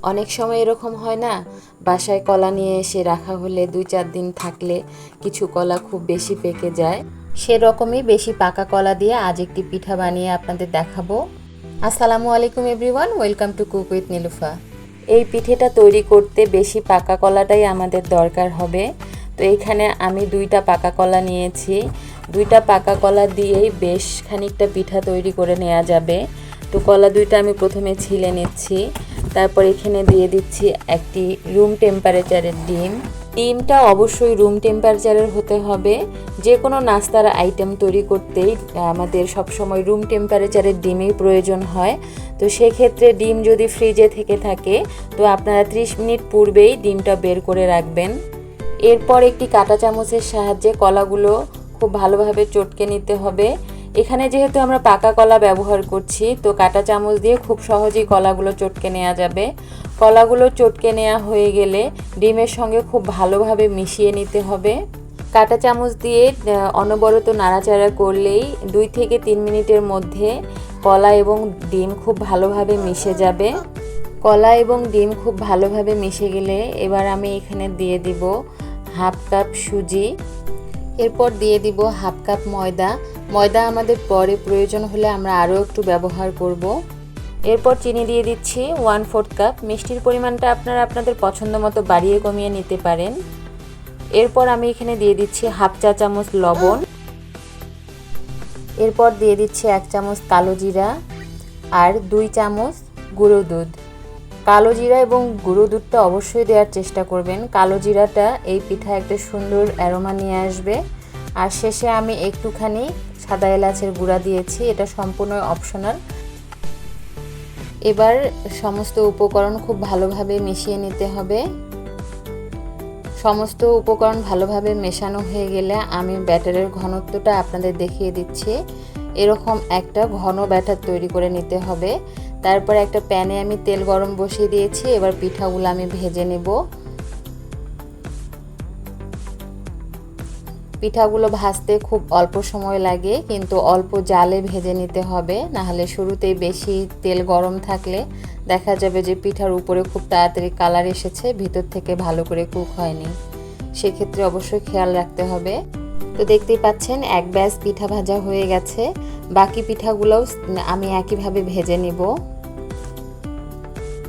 অনেক সময় এরকম হয় না, বাসায় কলা নিয়ে এসে রাখা হলে 2-4 দিন থাকলে কিছু কলা খুব বেশি পেকে যায়। সেরকমই বেশি পাকা কলা দিয়ে আজ একটি পিঠা বানিয়ে আপনাদের দেখাবো। আসসালামু আলাইকুম everyone, welcome to cook with Nilufa. এই পিঠেটা তৈরি করতে বেশি পাকা কলাটাই আমাদের দরকার হবে। তো এখানে আমি 2টা পাকা কলা নিয়েছি। 2টা পাকা কলা দিয়েই বেশ খানিকটা পিঠা তৈরি করে নেওয়া যাবে। তো কলা 2টা আমি প্রথমে ছিলে নিচ্ছি। তারপর এখানে দিয়ে দিচ্ছি একটি রুম টেম্পারেচারের ডিম। ডিমটা অবশ্যই রুম টেম্পারেচারের হতে হবে। যে কোনো নাস্তার আইটেম তৈরি করতেই আমাদের সবসময় রুম টেম্পারেচারের ডিমই প্রয়োজন হয়। তো সেক্ষেত্রে ডিম যদি ফ্রিজে থেকে থাকে তো আপনারা 30 মিনিট পূর্বেই ডিমটা বের করে রাখবেন। এরপর একটি কাঁটা চামচের সাহায্যে কলাগুলো খুব ভালোভাবে চটকে নিতে হবে। এখানে যেহেতু আমরা পাকা কলা ব্যবহার করছি, তো কাঁটা চামচ দিয়ে খুব সহজেই কলাগুলো চটকে নেওয়া যাবে। কলাগুলো চটকে নেওয়া হয়ে গেলে ডিমের সঙ্গে খুব ভালোভাবে মিশিয়ে নিতে হবে। কাঁটা চামচ দিয়ে অনবরত নাড়াচাড়া করলেই 2 থেকে 3 মিনিটের মধ্যে কলা এবং ডিম খুব ভালোভাবে মিশে যাবে। কলা এবং ডিম খুব ভালোভাবে মিশে গেলে এবার আমি এখানে দিয়ে দিব হাফ কাপ সুজি। এরপর দিয়ে দিব হাফ কাপ ময়দা। ময়দা আমাদের পরে প্রয়োজন হলে আমরা আরও একটু ব্যবহার করব। এরপর চিনি দিয়ে দিচ্ছি 1/4 কাপ। মিষ্টির পরিমাণটা আপনারা আপনাদের পছন্দ মতো বাড়িয়ে কমিয়ে নিতে পারেন। এরপর আমি এখানে দিয়ে দিচ্ছি হাফ চা চামচ লবণ। এরপর দিয়ে দিচ্ছি 1 চামচ কালো জিরা আর 2 চামচ গুঁড়ো দুধ। কালো জিরা এবং গুঁড়ো দুধটা অবশ্যই দেওয়ার চেষ্টা করবেন। কালো জিরাটা এই পিঠা একটা সুন্দর অ্যারোমা নিয়ে আসবে। আর শেষে আমি একটুখানি সাদা এলাচের গুঁড়া দিয়েছি, এটা সম্পূর্ণ অপশনাল। এবার সমস্ত উপকরণ খুব ভালোভাবে মিশিয়ে নিতে হবে। সমস্ত উপকরণ ভালোভাবে মেশানো হয়ে গেলে আমি ব্যাটারের ঘনত্বটা আপনাদের দেখিয়ে দিচ্ছি। এরকম একটা ঘন ব্যাটার তৈরি করে নিতে হবে। তারপর একটা প্যানে আমি তেল গরম বসিয়ে দিয়েছি। এবার পিঠাগুলো আমি ভেজে নেব। পিঠাগুলো ভাজতে খুব অল্প সময় লাগে, কিন্তু অল্প জালে ভেজে নিতে হবে, নাহলে শুরুতেই বেশি তেল গরম থাকলে দেখা যাবে যে পিঠার উপরে খুব তাড়াতাড়ি কালার এসেছে, ভিতর থেকে ভালো করে কুক হয়নি। সেক্ষেত্রে অবশ্যই খেয়াল রাখতে হবে। তো দেখতেই পাচ্ছেন এক ব্যাচ পিঠা ভাজা হয়ে গেছে। বাকি পিঠাগুলোও আমি একইভাবে ভেজে নিব।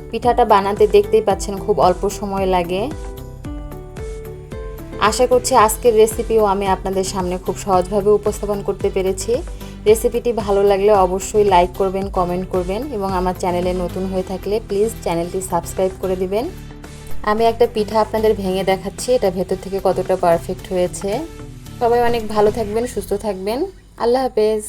পিঠাটা বানাতে দেখতেই পাচ্ছেন খুব অল্প সময় লাগে। আশা করছি আজকের রেসিপিও আমি আপনাদের সামনে খুব সহজভাবে উপস্থাপন করতে পেরেছি। রেসিপিটি ভালো লাগলে অবশ্যই লাইক করবেন, কমেন্ট করবেন এবং আমার চ্যানেলে নতুন হয়ে থাকলে প্লিজ চ্যানেলটি সাবস্ক্রাইব করে দিবেন। আমি একটা পিঠা আপনাদের ভেঙে দেখাচ্ছি, এটা ভেতর থেকে কতটা পারফেক্ট হয়েছে। সবাই অনেক ভালো থাকবেন, সুস্থ থাকবেন। আল্লাহ হাফেজ।